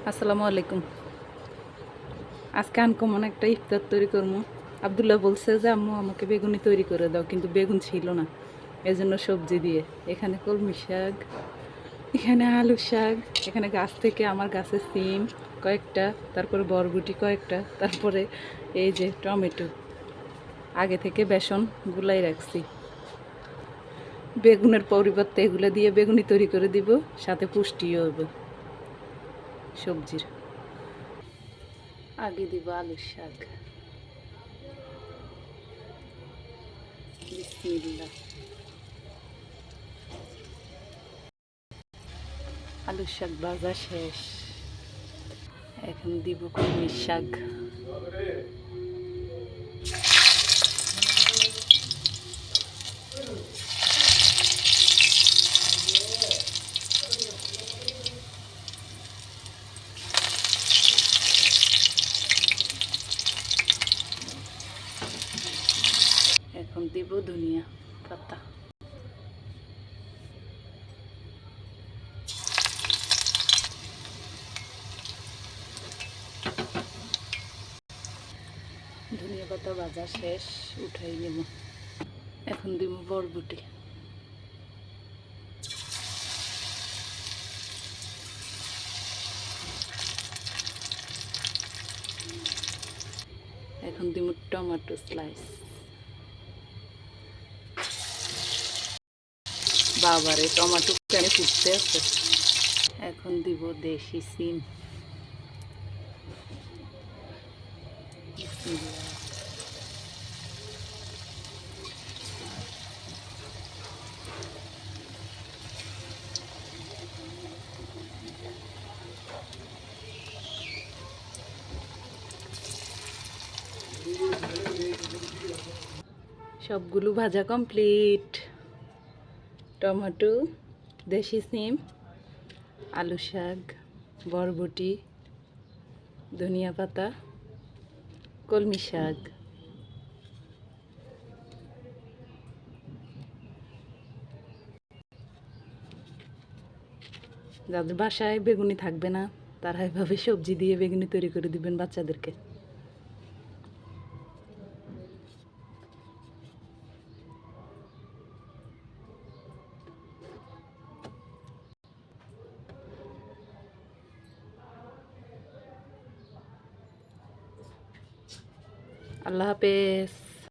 আসসালামু আলাইকুম। আজকে আনকমন একটা ইফতার তৈরি করবো। আব্দুল্লাহ বলছে যে আম্মু আমাকে বেগুনি তৈরি করে দাও, কিন্তু বেগুন ছিল না, এজন্য সবজি দিয়ে। এখানে কলমি শাক, এখানে আলু শাক, এখানে গাছ থেকে আমার গাছের সিম কয়েকটা, তারপরে বরবটি কয়েকটা, তারপরে এই যে টমেটো আগে থেকে বেসন গুলাই রাখছি। বেগুনের পরিবর্তে এগুলো দিয়ে বেগুনি তৈরি করে দিব, সাথে পুষ্টিও হবে সবজির। আগে দিব আলু শাক। বিসমিল্লাহ। আলুর শাক ভাজা শেষ, এখন দিব কলমি শাক। এখন দিব ধনিয়া পাতা। ধনিয়া পাতা ভাজা শেষ, উঠাই নেব। এখন দিব বরবটি। এখন দিব টমেটো স্লাইস। বাবারে, টমেটো কেন ফুটতে আছে। এখন দিব দেশি সিম। সবগুলো ভাজা কমপ্লিট। টমেটো, দেশি সিম, আলু শাক, বরবটি, ধনিয়া পাতা, কলমি শাক। যাদের বাসায় বেগুনি থাকবে না, তারা এভাবে সবজি দিয়ে বেগুনি তৈরি করে দিবেন বাচ্চাদেরকে। আল্লাহ হাফেজ।